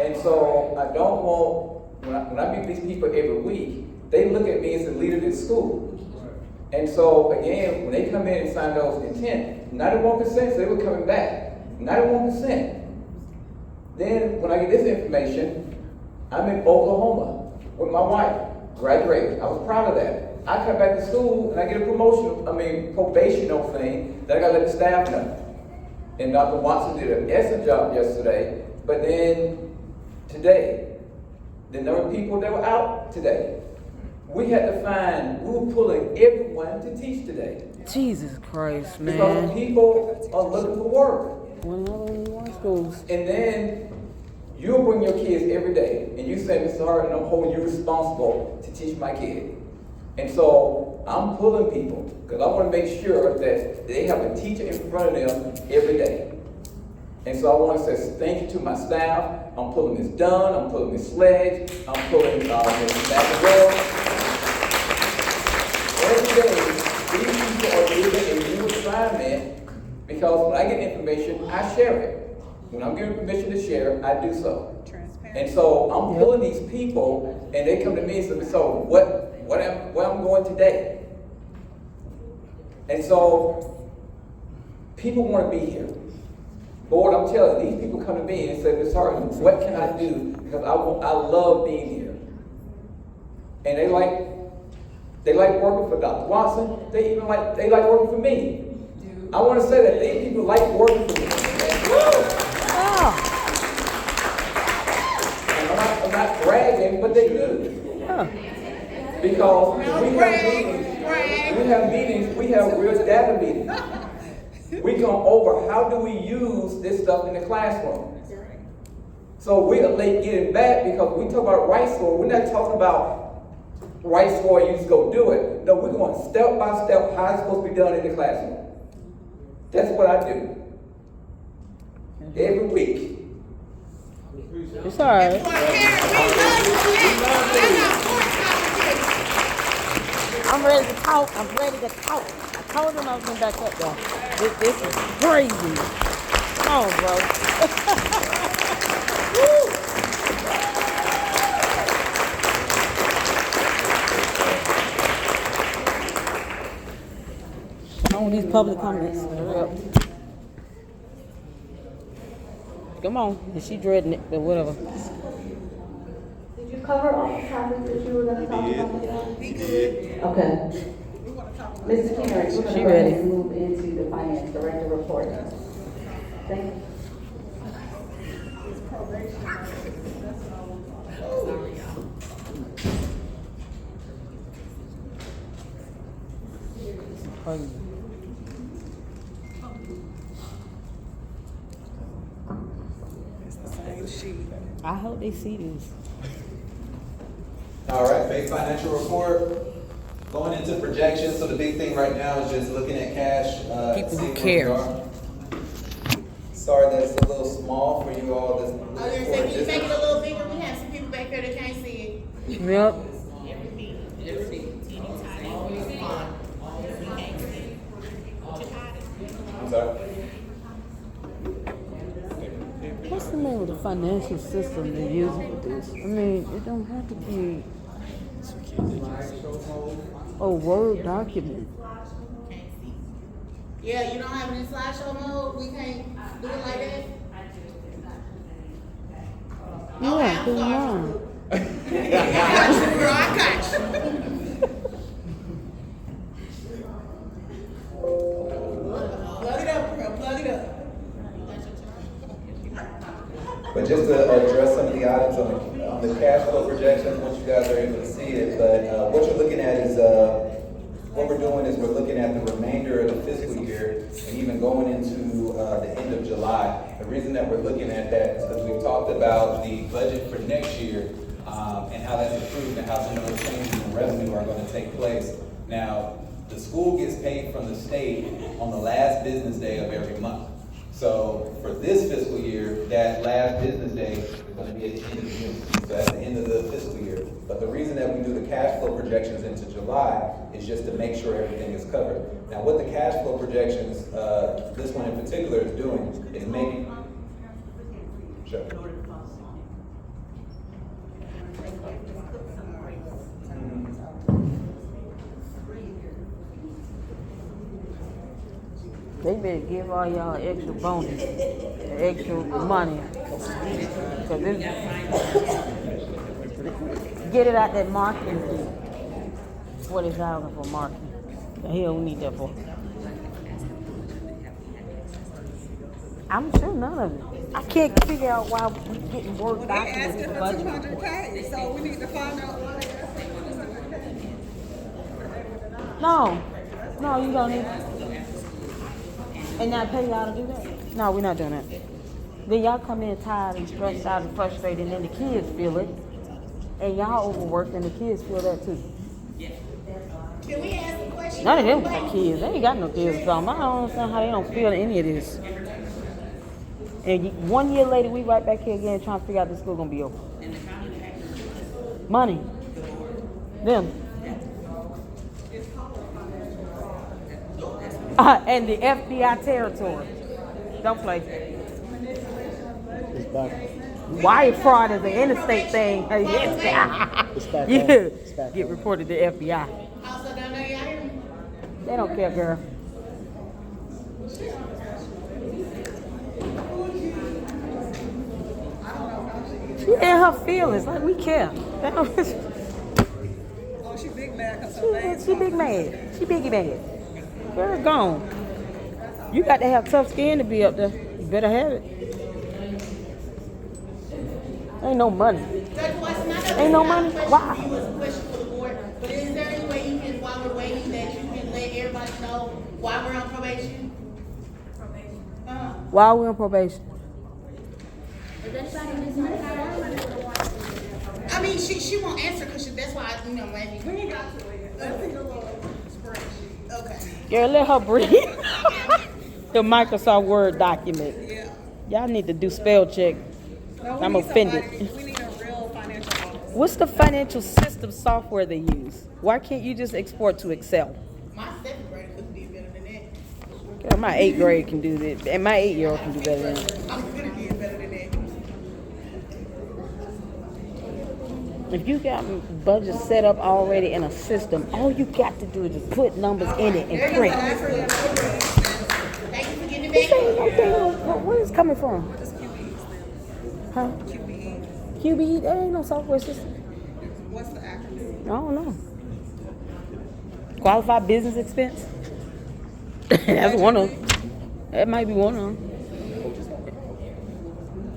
And so I don't want, when I meet these people every week, they look at me as a leader in school. And so again, when they come in and sign those intent, 91% say they were coming back. 91%. Then when I get this information, I'm in Oklahoma with my wife, graduated. I was proud of that. I come back to school and I get a probational thing that I gotta let the staff know. And Dr. Watson did an excellent job yesterday, but then today, the number of people that were out today, we were pulling everyone to teach today. Jesus Christ, man. Because people are looking for work. Schools. And then you'll bring your kids every day, and you say, Mr. Hart, I'm holding you responsible to teach my kid. And so I'm pulling people, because I want to make sure that they have a teacher in front of them every day. And so I want to say thank you to my staff. I'm pulling Ms. Dunn, I'm pulling Ms. Sledge, I'm pulling Ms. McEnroe. Every day, these people are given a new assignment, because when I get information, I share it. When I'm given permission to share, I do so. And so I'm pulling these people, and they come to me and say, so where I'm going today? And so people want to be here. Lord, I'm telling you, these people come to me and say, Ms. Harden, what can I do? Because I love being here. And they like working for Dr. Watson. They like working for me. I want to say that these people like working for me. And I'm not bragging, but they do. Because we have real data meetings. We go over how do we use this stuff in the classroom. So we're late getting back because we talk about right score. We're not talking about right score, you just go do it. No, we're going step by step how it's supposed to be done in the classroom. That's what I do. Every week. It's all right. I'm ready to talk. I told him I was going back up, y'all. This is crazy. Come on, bro. Come on, these public comments. Hurry up. Come on. And she dreading it, but whatever. Did you cover all the topics that you were going to talk about today? Okay. Mr. Kennedy, we're going to go ahead and move into the finance director report. Thank you. I hope they see this. All right, base financial report. Going into projections, so the big thing right now is just looking at cash. People who care. Sorry that it's a little small for you all. I was gonna say, can you make it a little bigger? We have some people back there that can't see it. Yep. I'm sorry? What's the name of the financial system they're using for this? I mean, it don't have to be a Word document. Yeah, you don't have it in slideshow mode, we can't do it like that? Yeah, do mine. Girl, I got you. Plug it up, girl, plug it up. But just to address some of the items on the cash flow projections, once you guys are able to see it, but what you're looking at is, what we're doing is we're looking at the remainder of the fiscal year and even going into the end of July. The reason that we're looking at that is because we've talked about the budget for next year and how that's approved and how some of those changes in revenue are going to take place. Now, the school gets paid from the state on the last business day of every month. So for this fiscal year, that last business day is going to be at the end of June. So at the end of the fiscal year. But the reason that we do the cash flow projections into July is just to make sure everything is covered. Now, what the cash flow projections, this one in particular is doing is making. Sure. They better give all y'all extra bonus, extra money. Cause this, get it out that marketing fee. $40,000 for marketing. The hell we need that for? I'm sure none of it. I can't figure out why we getting work They documents asking for for budget. $200K, so we need to find out why they asking. No, you don't need. And not pay y'all to do that? No, we're not doing that. Then y'all come in tired and stressed out and frustrated, and then the kids feel it. And y'all overworked, and the kids feel that too. Can we ask a question? None of them got kids. They ain't got no kids. So I don't understand how they don't feel any of this. And 1 year later, we right back here again trying to figure out this school gonna be open. Money. Them. And the FBI territory. Don't play. Wire fraud is an interstate thing. Yeah. Get reported to FBI. Also, don't know y'all hear me? They don't care, girl. She in her feelings, like we care. Oh, she big mad because her name's She big mad. She biggie mad. Girl, gone. You got to have tough skin to be up there. You better have it. Ain't no money. Ain't no money? Why? You was a question for the board, but is there any way you can, while we're waiting, that you can let everybody know why we're on probation? While we're on probation. I mean, she won't answer because that's why I, maybe. We ain't got to it. Let's see the little spreadsheet. Okay. Girl, let her breathe. The Microsoft Word document. Yeah. Y'all need to do spell check. No, I'm offended. We need a real financial officer. What's the financial system software they use? Why can't you just export to Excel? My 7th grade could be better than that. Girl, my 8th grade can do that, and my 8-year-old can do better than that. I'm gonna be better than that. If you got budget set up already in a system, all you got to do is just put numbers in it and print. Thank you for getting This it ain't no back. thing. Where is it coming from? What is QBE stand? Huh? QBE. QBE? That ain't no software system. What's the acronym? I don't know. Qualified business expense? That's one of them. That might be one of them.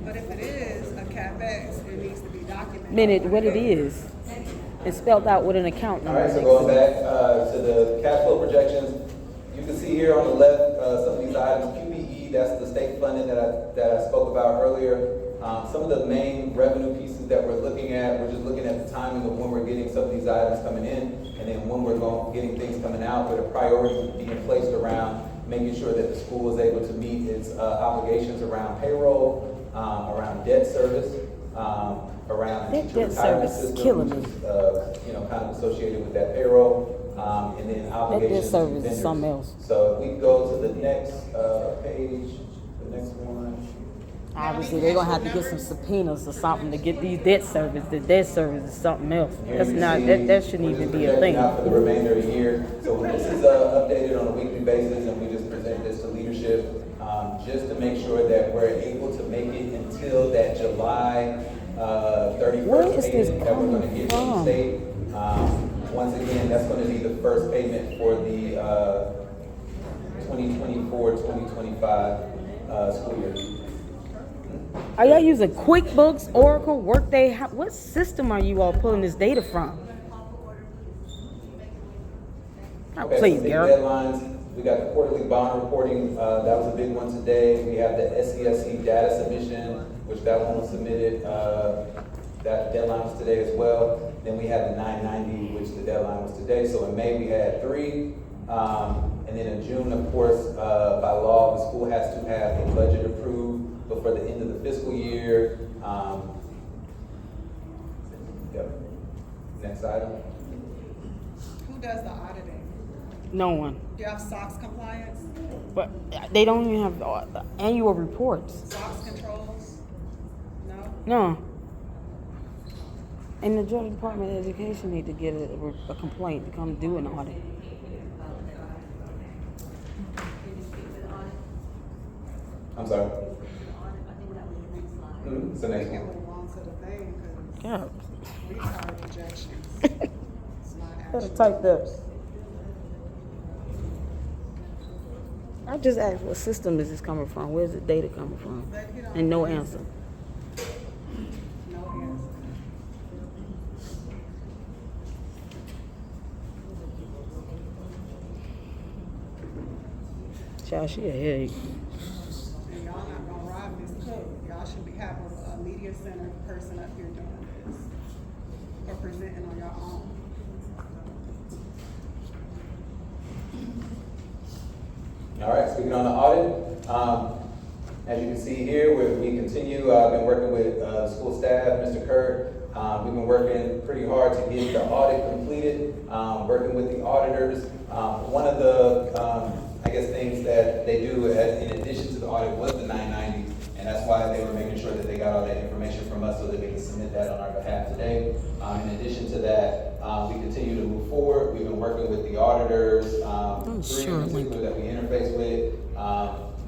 But if it is a CapEx, it needs to be documented. Minute, what it is. It's spelled out with an account All number. right, so going back to the cash flow projections, you can see here on the left some of these items. QBE, that's the state funding that I spoke about earlier. Some of the main revenue pieces that we're looking at, we're just looking at the timing of when we're getting some of these items coming in, and then when we're getting things coming out, with a priority being placed around making sure that the school is able to meet its obligations around payroll, around debt service, around That teacher debt retirement service is system, killing which is, kind of associated with that payroll, and then obligations to service is vendors. something else. So if we go to the next page, the next one. Obviously, they're gonna have to get some subpoenas or something to get these debt service. The debt service is something else. That's not, that shouldn't even be a thing. Out for the remainder of the year. So this is updated on a weekly basis, and we just present this to leadership just to make sure that we're able to make it until that July 31st payment that we're going to get from the state. Once again, that's going to be the first payment for the 2024-2025 school year. Are y'all using QuickBooks, Oracle, Workday? What system are you all pulling this data from? Okay, Please, so girl. deadlines. We got the quarterly bond reporting. That was a big one today. We have the SCSC data submission, which that one was submitted. That deadline was today as well. Then we had the 990, which the deadline was today. So in May we had 3. And then in June, of course, by law, the school has to have a budget approved before the end of the fiscal year. Yep. Next item. Who does the auditing? No one. Do you have SOX compliance? But they don't even have annual reports. SOX controls? No? No. And the Georgia Department of Education need to get a complaint to come do an audit. I'm sorry. It's the next one. Move on to the thing, because Yeah. we are projections. It's not Better actual. type that. I just asked what system is this coming from? Where's the data coming from? And no answer. No answer. Child, she a headache. And y'all not gonna rob Miss Cook. Y'all should be having a media center person up here doing this. Or presenting on your own. All right, speaking on the audit, as you can see here, we continue. I've been working with school staff, Mr. Kerr. We've been working pretty hard to get the audit completed, working with the auditors. One of the, I guess, things that they do in addition to the audit was the 990, and that's why they were making sure that they got all that information from us so that they can submit that on our behalf today. In addition to that, we continue to move forward. We've been working with the auditors, 3 in particular that we interface with,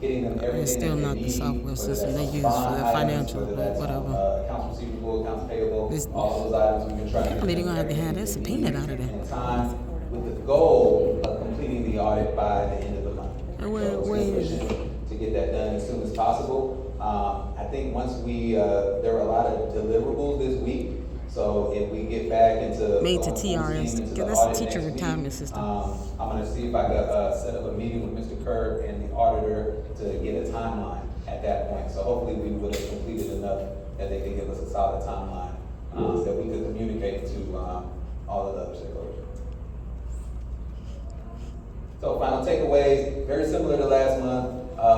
getting them everything It's still that not they the need, software whether system that's they use bond for items, financial, whether but that's, whatever. accounts receivable, accounts payable, all those items we've been trying to get They're them gonna have to have everything that they subpoena need out of there. in time, with the goal of completing the audit by the end of the month. So it's pushing to get that done as soon as possible. I think once there were a lot of deliverables this week, so if we get back into Made to going full steam TRS. into Yeah, the that's the audit teacher next retirement week, system. I'm gonna see if I can set up a meeting with Mr. Kerr and the auditor to get a timeline at that point. So hopefully we would have completed enough that they could give us a solid timeline that we could communicate to all of the other stakeholders. So final takeaways, very similar to last month.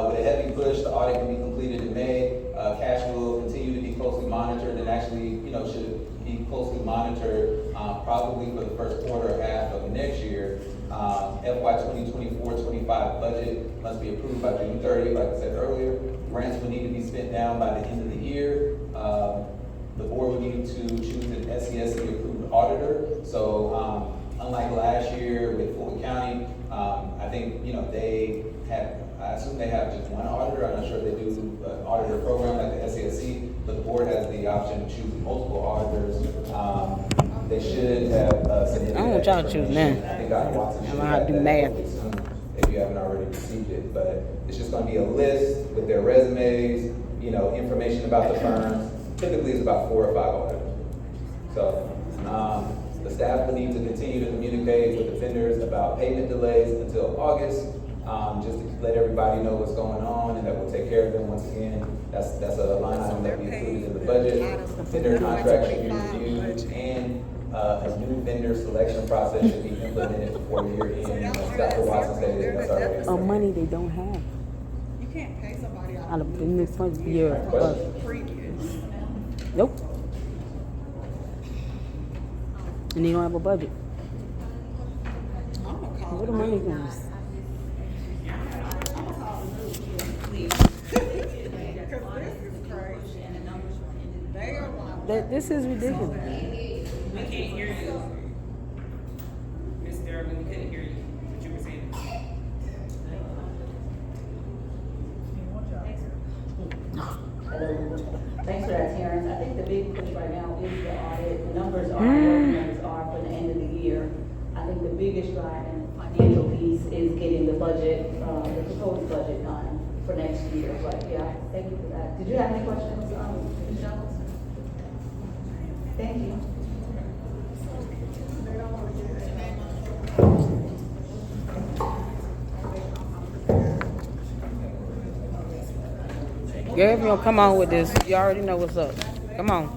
With a heavy push, the audit can be completed in May. Cash will continue to be closely monitored and actually, should be closely monitored probably for the first quarter or half of next year. FY 2024-25 budget must be approved by June 30th, like I said earlier. Grants will need to be spent down by the end of the year. The board will need to choose an SCSC approved auditor. So unlike last year with Fulton County, I think, I assume they have just one auditor. I'm not sure if they do an auditor program like the SCSC, but the board has the option to choose multiple auditors. They should have submitted. I don't want y'all to choose none. I think Dr. Watson should I know how to have do that math. hopefully soon, if you haven't already received it. But it's just going to be a list with their resumes, information about the firms. Typically, it's about 4 or 5 auditors. So the staff will need to continue to communicate with the vendors about payment delays until August, just to let everybody know what's going on and that we'll take care of them once again. That's a line item that we included in the budget. Vendor contract should be reviewed and a new vendor selection process should be implemented before the year ends. As Dr. Watson stated, that's already. Money they don't have. You can't pay somebody Out of the new funds year. previous. Nope. And they don't have a budget. Where the money goes? Because this is This is ridiculous. We can't hear you. Miss Sterling, we couldn't hear you. What you were saying. Thanks for that, Terrence. I think the big push right now is the audit. The numbers are what the numbers are for the end of the year. I think the biggest drive and financial piece is getting the budget, the proposed budget done for next year. But yeah, thank you for that. Did you have any questions, Ms. Jones? Thank you. Gabriel, come on with this. You already know what's up. Come on.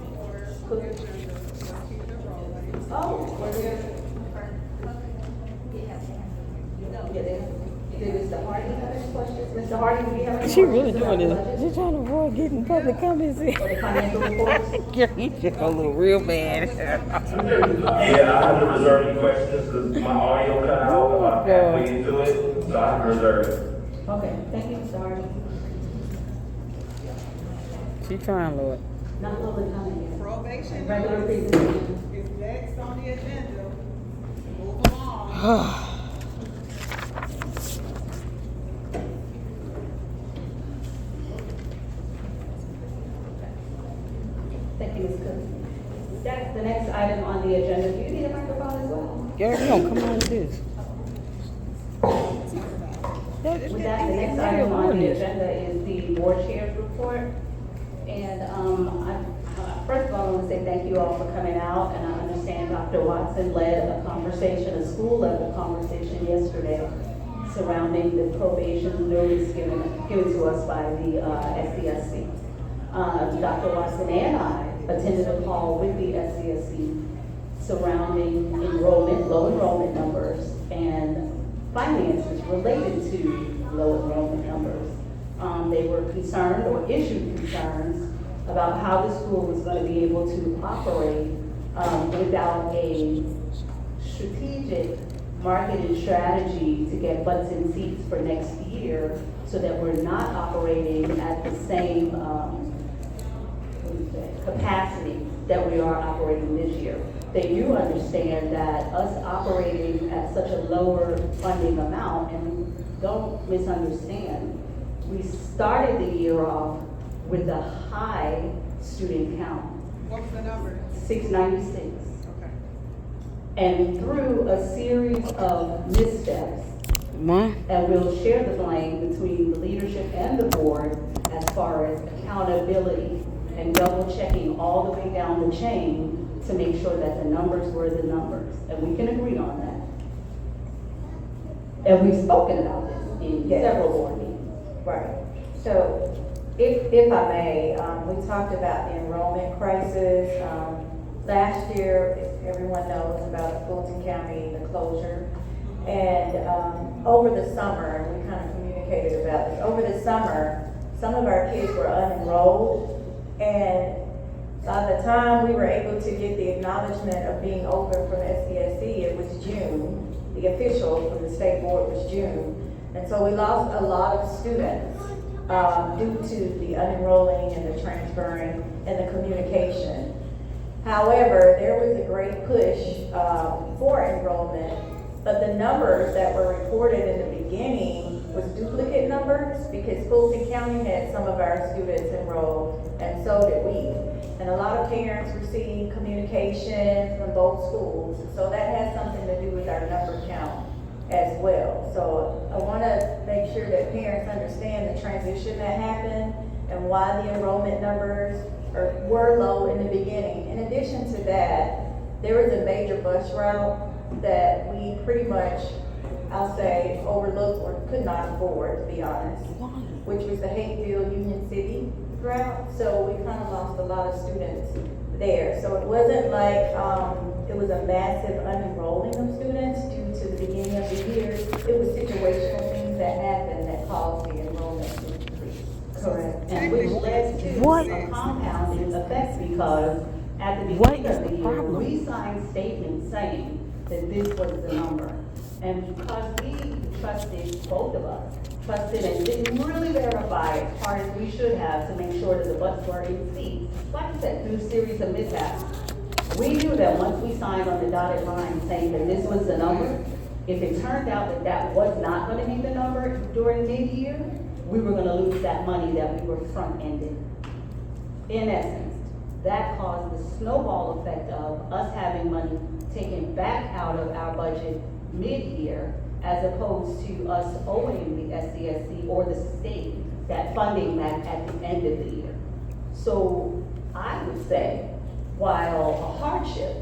Mr. Hardy, do you have any She really questions doing about the this. budget? She's trying to avoid getting public comments in. For the financial reports? Girl, you just a little real bad. Yeah, I have to reserve any questions because my audio cut out about halfway into it, so I have to reserve it. Okay, thank you, Mr. Hardy. She trying, Lord. Not public comment. Probation Regular notice presentation. is next on the agenda. Move along. Thank you, Ms. Cook. That's the next item on the agenda. Do you need a microphone as well? Gabriel, come on with this. With that, the next item on the agenda is the board chair's report. And first of all, I want to say thank you all for coming out. And I understand Dr. Watson led a conversation, a school level conversation yesterday surrounding the probation notice given to us by the SCSC. Dr. Watson and I attended a call with the SCSC surrounding enrollment, low enrollment numbers, and finances related to low enrollment numbers. They were concerned or issued concerns about how the school was going to be able to operate without a strategic marketing strategy to get butts in seats for next year, so that we're not operating at the same capacity that we are operating this year. They do understand that us operating at such a lower funding amount, and don't misunderstand, we started the year off with a high student count. What was the number? 696. Okay. And through a series of missteps, and we'll share the blame between the leadership and the board as far as accountability and double checking all the way down the chain to make sure that the numbers were the numbers. And we can agree on that. And we've spoken about this in several board meetings. Right. So, if I may, we talked about the enrollment crisis. Last year, everyone knows about Fulton County, the closure. And over the summer, and we kind of communicated about this, over the summer, some of our kids were unenrolled. And by the time we were able to get the acknowledgement of being open from SCSC, it was June. The official from the state board was June. And so we lost a lot of students due to the unenrolling and the transferring and the communication. However, there was a great push for enrollment, but the numbers that were reported in the beginning was duplicate numbers, because Fulton County had some of our students enrolled, and so did we. And a lot of parents received communication from both schools, so that has something to do with our number count as well. So I want to make sure that parents understand the transition that happened and why the enrollment numbers were low in the beginning. In addition to that, there was a major bus route that we pretty much, I'll say, overlooked or could not afford, to be honest, which was the Hateville Union City route. So we kind of lost a lot of students there. So it wasn't like it was a massive unenrolling of students due to the beginning of the year. It was situational things that happened that caused the enrollment to increase. Correct. And which led to a compounding effect, because at the beginning of the year, we signed statements saying that this was the number. And because we trusted, both of us, trusted and didn't really verify as hard as we should have have to make sure that the butts were in seats, like I said, through a series of mishaps. We knew that once we signed on the dotted line saying that this was the number, if it turned out that that was not gonna be the number during mid-year, we were gonna lose that money that we were front-ended. In essence, that caused the snowball effect of us having money taken back out of our budget mid-year, as opposed to us owing the SCSC or the state that funding back at the end of the year. So I would say, while a hardship,